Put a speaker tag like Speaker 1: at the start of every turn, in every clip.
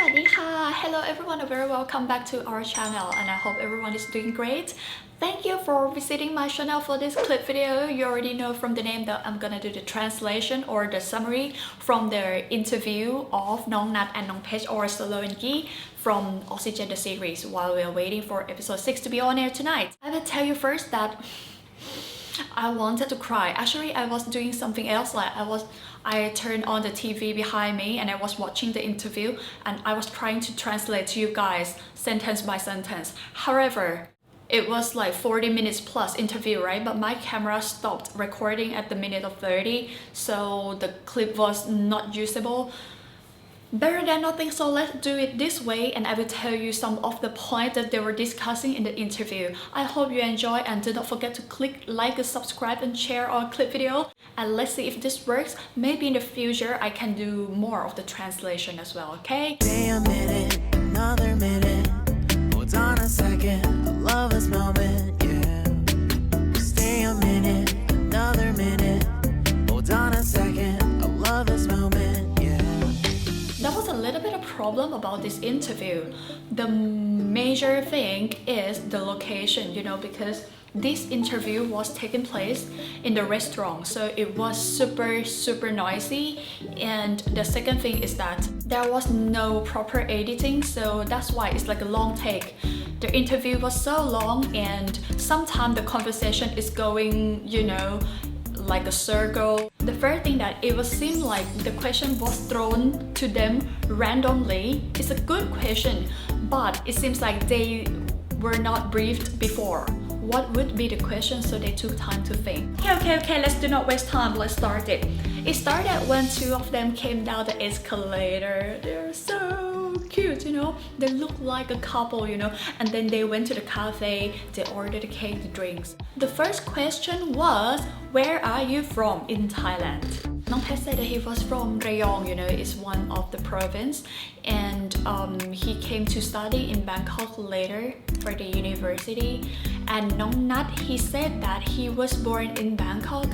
Speaker 1: Sawadee-ka! Hello everyone, and very welcome back to our channel, and I hope everyone is doing great. Thank you for visiting my channel for this clip video. You already know from the name that I'm gonna do the translation or the summary from the interview of Nong Nut and Nong Petch or Solo and Gi from Oxygen the series while we're waiting for episode 6 to be on air tonight. I will tell you first that I wanted to cry. Actually, I was doing something else. I turned on the TV behind me and I was watching the interview and I was trying to translate to you guys sentence by sentence. However, it was like 40 minutes plus interview, right? But my camera stopped recording at the minute of 30, so the clip was not usable. Better than nothing, so let's do it this way and I will tell you some of the points that they were discussing in the interview. I hope you enjoy and do not forget to click like, subscribe and share our clip video. And let's see if this works. Maybe in the future I can do more of the translation as well, okay?
Speaker 2: Stay a minute, another minute. Hold on a second, I love this moment, yeah. Stay a minute, another minute. Hold on a second, I love this moment, yeah.
Speaker 1: There was a little bit of problem about this interview. The major thing is the location, you know, because this interview was taking place in the restaurant, so it was super noisy. And the second thing is that there was no proper editing, so that's why it's like a long take. The interview was so long and sometimes the conversation is going, you know, like a circle. The first thing that it was seemed like the question was thrown to them randomly. It's a good question, but it seems like they were not briefed before. What would be the question, so they took time to think. Okay, let's do not waste time, let's start it. It started when two of them came down the escalator. They're so cute, you know, they look like a couple, you know, and then they went to the cafe, they ordered the cake, the drinks. The first question was, where are you from in Thailand? Nong Petch said that he was from Rayong, you know, it's one of the province, and he came to study in Bangkok later for the university. And Nong Nut, he said that he was born in Bangkok,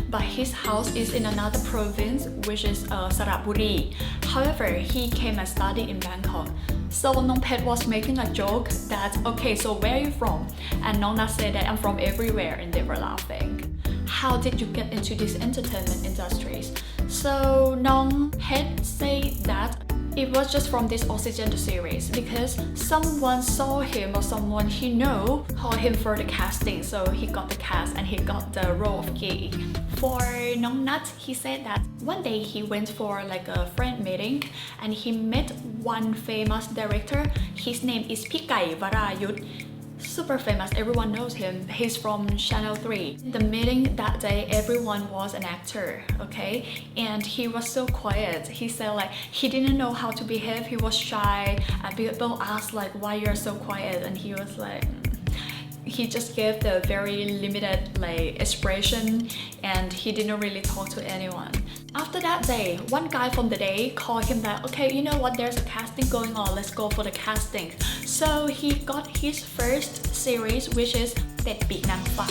Speaker 1: but his house is in another province, which is Saraburi. However, he came and studied in Bangkok. So Nong Petch was making a joke that, okay, so where are you from? And Nong Nut said that I'm from everywhere, and they were laughing. How did you get into this entertainment industries? So Nong Petch said that it was just from this Oxygen the series because someone saw him or someone he know called him for the casting, so he got the cast and he got the role of Gi. For Nong Nut, he said that one day he went for like a friend meeting and he met one famous director. His name is Pecth Varayut. Super famous, everyone knows him. He's from Channel 3. The meeting that day, everyone was an actor, okay? And he was so quiet. He said like he didn't know how to behave, he was shy, and people asked like why you're so quiet, and he was like, he just gave the very limited like expression and he didn't really talk to anyone. After that day, one guy from the day called him that, okay, you know what, there's a casting going on, let's go for the casting. So he got his first series, which is Tet Peek Nang Fa,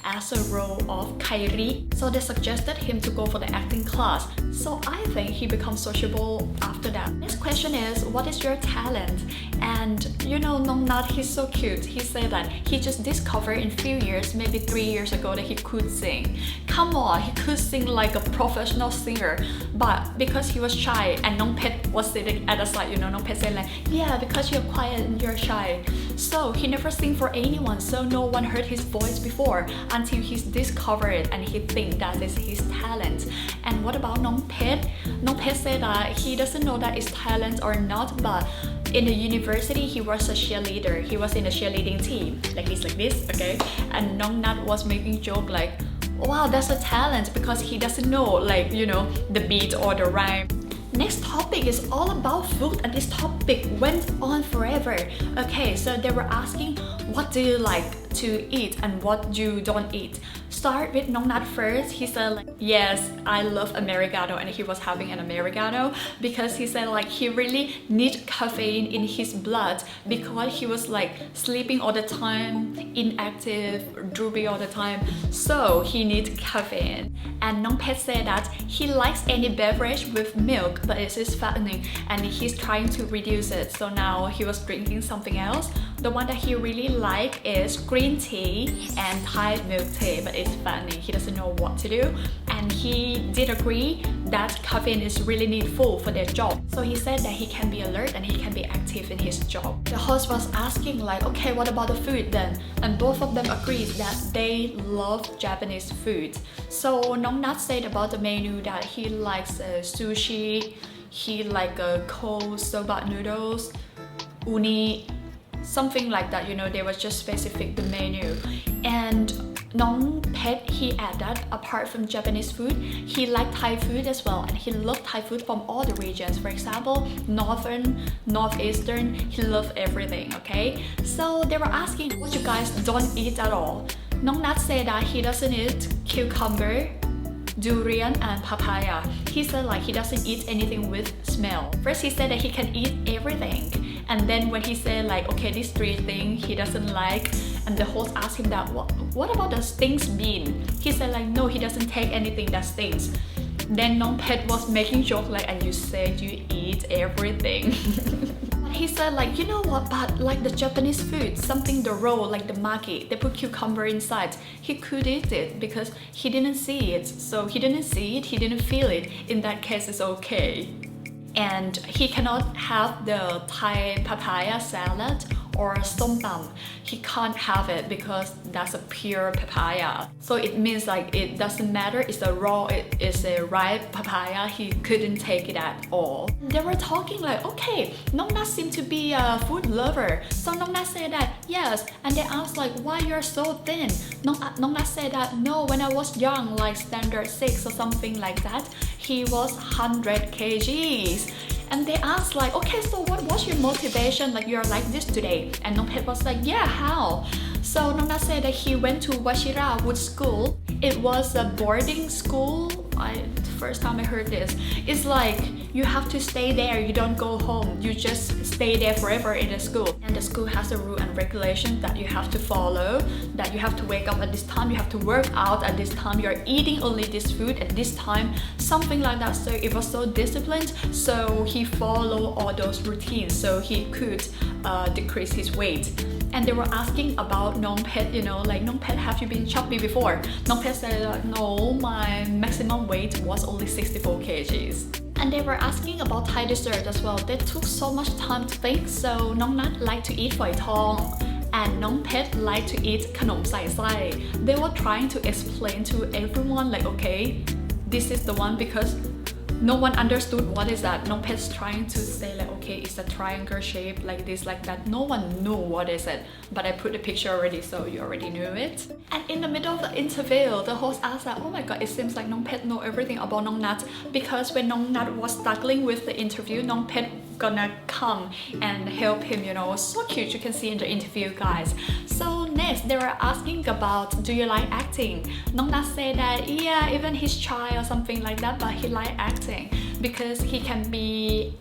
Speaker 1: as a role of Kairi. So they suggested him to go for the acting class. So I think he becomes sociable after that. Next question is, what is your talent? And you know, Nong Nut, he's so cute. He said that he just discovered in few years, maybe 3 years ago, that he could sing. Come on, he could sing like a professional singer, but because he was shy and Nong Petch was sitting at the side, you know, Nong Petch said like, yeah, because you're quiet and you're shy. So he never sing for anyone, so no one heard his voice before until he's discovered and he think that is his talent. And what about Nong Petch? Nong Petch said that he doesn't know that it's talent or not, but in the university he was a cheerleader. He was in a cheerleading team, like this, okay? And Nong Nut was making joke like, wow, that's a talent, because he doesn't know, like, you know, the beat or the rhyme. Next topic is all about food, and this topic went on forever. Okay, so they were asking, what do you like to eat and what you don't eat? Start with Nong Nut first. He said like, yes, I love Americano, and he was having an Americano because he said like he really needs caffeine in his blood because he was like sleeping all the time, inactive, droopy all the time, so he needs caffeine. And Nong Pet said that he likes any beverage with milk, but it is fattening and he's trying to reduce it. So now he was drinking something else. The one that he really likes is green tea and Thai milk tea, but it's fattening. He doesn't know what to do. And he did agree that caffeine is really needful for their job. So he said that he can be alert and he can be active in his job. The host was asking like, okay, what about the food then? And both of them agreed that they love Japanese food. So Nong Nut said about the menu that he likes sushi, he like cold soba noodles, uni, something like that, you know, they were just specific the menu. And Nong Pet, he added that apart from Japanese food, he liked Thai food as well, and he loved Thai food from all the regions. For example, northern, northeastern, he loved everything, okay? So they were asking what you guys don't eat at all. Nong Nut said that he doesn't eat cucumber, durian and papaya. He said like he doesn't eat anything with smell. First he said that he can eat everything, and then when he said like, okay, these three things he doesn't like, and the host asked him that what about the stings bean? He said like no, he doesn't take anything that stings. Then Nong Pet was making joke like, and you said you eat everything. He said like, you know what, but like the Japanese food, something the roll like the maki, they put cucumber inside. He could eat it because he didn't see it. So he didn't see it, he didn't feel it. In that case, it's okay. And he cannot have the Thai papaya salad or som tam. He can't have it because that's a pure papaya. So it means like it doesn't matter, it's a raw, it is a ripe papaya, he couldn't take it at all. They were talking like, okay, Nong Nut seemed to be a food lover. So Nong Nut said that yes, and they asked like, why you're so thin? Nong Nut said that no, when I was young, like standard 6 or something like that, he was 100 kgs. And they asked like, okay, so what was your motivation, like you're like this today? And Nong Pet was like, yeah, how? So Nong Nut said that he went to Washira Wood School. It was a boarding school. The first time I heard this, it's like you have to stay there, you don't go home, you just stay there forever in the school. And the school has a rule and regulation that you have to follow, that you have to wake up at this time, you have to work out at this time, you're eating only this food at this time, something like that. So it was so disciplined, so he followed all those routines so he could decrease his weight. And they were asking about Nong Pet, you know, like, Nong Pet, have you been chubby before? Nong Pet said, no, my maximum weight was only 64 kgs. And they were asking about Thai dessert as well. They took so much time to think, so Nong Nut liked to eat phoi thong, and Nong Pet liked to eat khanom sai sai. They were trying to explain to everyone like, okay, this is the one, because no one understood what is that. Nong Pet's trying to say like, okay, it's a triangle shape like this, like that. No one knew what is it, but I put the picture already, so you already knew it. And in the middle of the interview, the host asked that, oh my god, it seems like Nong Pet know everything about Nong Nut, because when Nong Nut was struggling with the interview, Nong Pet gonna come and help him, you know. So cute, you can see in the interview, guys. So next, they were asking about, do you like acting? Nong Nut said that yeah, even his child or something like that, but he liked acting because he can be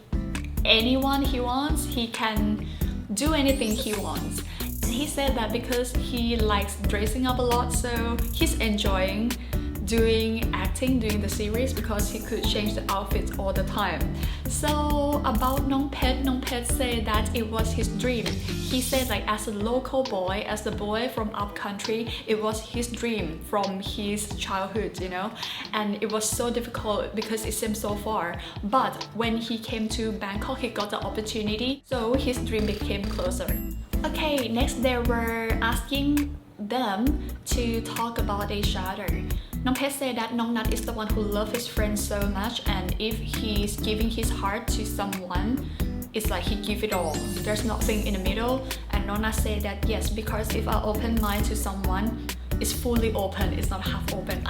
Speaker 1: anyone he wants, he can do anything he wants. And he said that because he likes dressing up a lot, so he's enjoying doing acting, doing the series, because he could change the outfits all the time. So about Nong Pet said that it was his dream. He said like, as a local boy, as a boy from up country, it was his dream from his childhood, you know. And it was so difficult because it seemed so far. But when he came to Bangkok, he got the opportunity, so his dream became closer. Okay, next they were asking them to talk about each other. Nong Pet said that Nong Nut is the one who loves his friend so much, and if he's giving his heart to someone, it's like he give it all. There's nothing in the middle. And Nong Nut said that yes, because if I open mind to someone, it's fully open, it's not half open.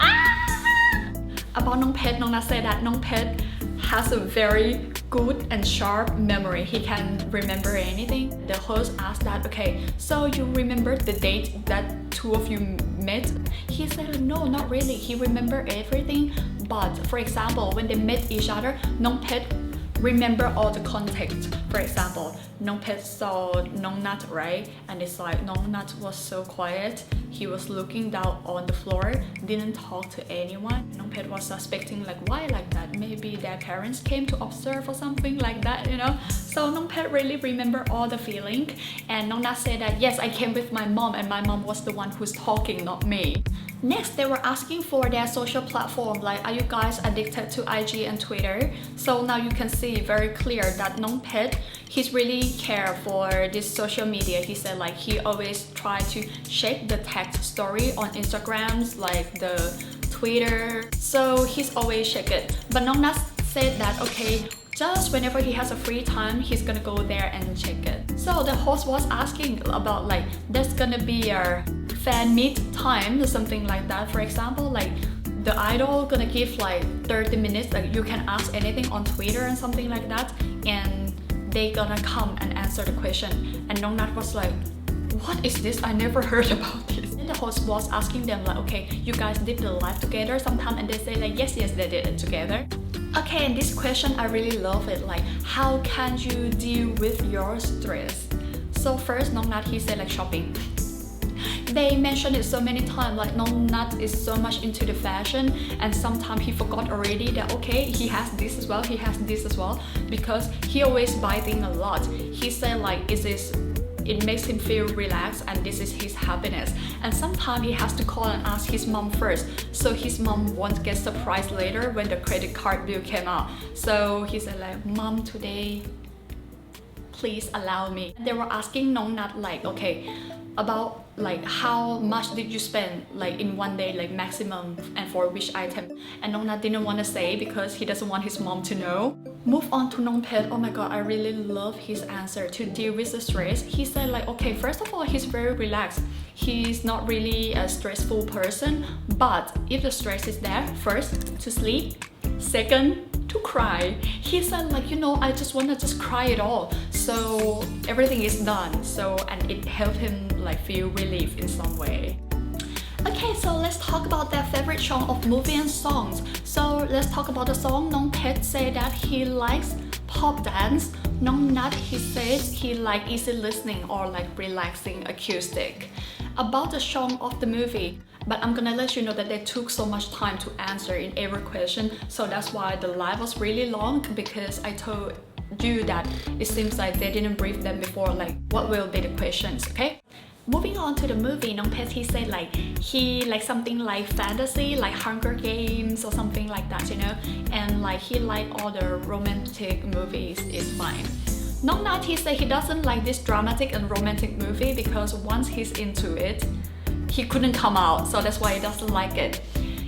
Speaker 1: About Nong Pet, Nong Nut said that Nong Pet has a very good and sharp memory. He can remember anything. The host asked that, okay, so you remember the date that two of you met? He said no, not really. He remembered everything, but for example, when they met each other, Nong Pet remember all the context. For example, Nong Pet saw Nong Nut, right? And it's like Nong Nut was so quiet. He was looking down on the floor, didn't talk to anyone. Nong Pet was suspecting like, why like that? Maybe their parents came to observe or something like that, you know? So Nong Pet really remember all the feeling. And Nong Nut said that, yes, I came with my mom and my mom was the one who's talking, not me. Next, they were asking for their social platform, like, are you guys addicted to IG and Twitter? So now you can see very clear that Nong Pet, he's really care for this social media. He said like he always try to check the text story on Instagrams, like the Twitter. So he's always check it. But Nong Nut said that, okay, just whenever he has a free time, he's gonna go there and check it. So the host was asking about like, there's gonna be a fan meet time or something like that. For example, like the idol gonna give like 30 minutes, like you can ask anything on Twitter and something like that, and they gonna come and answer the question. And Nong Nut was like, what is this? I never heard about this. And the host was asking them like, okay, you guys did the live together sometime? And they say like, yes, they did it together. Okay, and this question, I really love it. Like, how can you deal with your stress? So first, Nong Nut, he said like shopping. They mentioned it so many times, like Nong Nut is so much into the fashion, and sometimes he forgot already that, okay, he has this as well, he has this as well, because he always buy things a lot. He said like, it makes him feel relaxed and this is his happiness. And sometimes he has to call and ask his mom first, so his mom won't get surprised later when the credit card bill came out. So he said like, Mom, today, please allow me. They were asking Nong Nut like, okay, about like how much did you spend like in one day, like maximum, and for which item. And Nong Nut didn't want to say because he doesn't want his mom to know. Move on to Nong Pet. Oh my god, I really love his answer to deal with the stress. He said like, okay, first of all, he's very relaxed. He's not really a stressful person, but if the stress is there, first, to sleep, second, to cry. He said like, you know, I just want to just cry it all, so everything is done. So, and it helped him like feel relief in some way. Okay, so let's talk about their favorite song of movie and songs. So let's talk about the song. Nong Pet say that he likes pop dance. Nong Nut, he says he like easy listening or like relaxing acoustic. About the song of the movie, but I'm gonna let you know that they took so much time to answer in every question, so that's why the live was really long, because I told you that it seems like they didn't brief them before, like what will be the questions, okay? Moving on to the movie, Nong Pet, he said like he like something like fantasy, like Hunger Games or something like that, you know, and like he like all the romantic movies is fine. Nong Nut, he said he doesn't like this dramatic and romantic movie because once he's into it, he couldn't come out, so that's why he doesn't like it.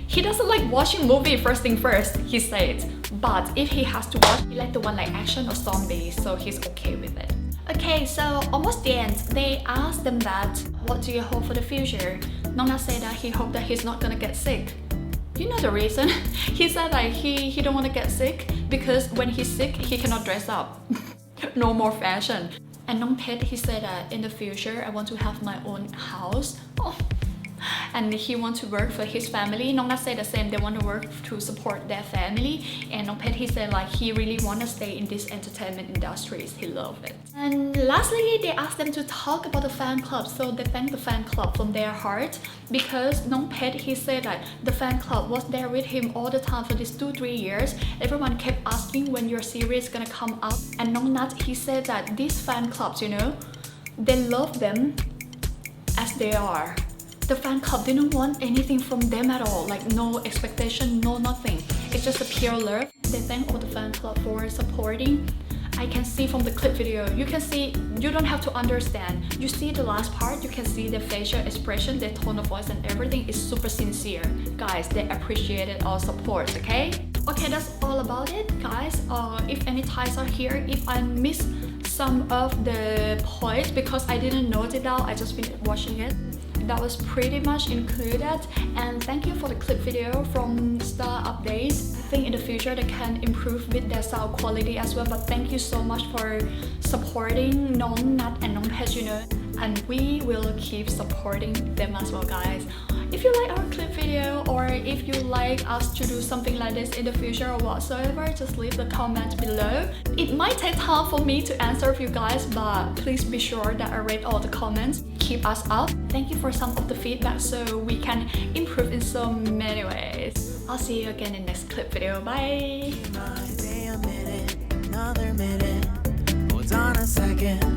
Speaker 1: He doesn't like watching movie first thing first, he said, but if he has to watch, he like the one like action or zombies, so he's okay with it. Okay, so almost the end, they asked them that, what do you hope for the future? Nong Nut said that he hoped that he's not gonna get sick. You know the reason? He said like he don't want to get sick because when he's sick, he cannot dress up. No more fashion. And Nong Pet, he said that in the future I want to have my own house. Oh. And he wants to work for his family. Nong Nut said the same, they want to work to support their family. And Nong Pet, he said like he really want to stay in this entertainment industries. He loved it. And lastly, they asked them to talk about the fan club. So they thanked the fan club from their heart, because Nong Pet, he said that the fan club was there with him all the time for these 2-3 years. Everyone kept asking when your series gonna come out. And Nong Nut, he said that these fan clubs, you know, they love them as they are. The fan club didn't want anything from them at all, like no expectation, no nothing. It's just a pure love. They thank all the fan club for supporting. I can see from the clip video, you can see, you don't have to understand. You see the last part, you can see their facial expression, their tone of voice and everything is super sincere. Guys, they appreciated our support, okay? Okay, that's all about it, guys. If any ties are here, if I miss some of the points because I didn't note it out, I just finished watching it. That was pretty much included, and thank you for the clip video from Star Updates. I think in the future they can improve with their sound quality as well, but thank you so much for supporting Nong Nut and Nong Pet, you know, and we will keep supporting them as well, guys. If you like our clip video, or if you like us to do something like this in the future or whatsoever, just leave the comment below. It might take time for me to answer you guys, but please be sure that I read all the comments. Keep us up. Thank you for some of the feedback so we can improve in so many ways. I'll see you again in next clip video. Bye!
Speaker 2: Stay a minute, another minute. Hold on a second.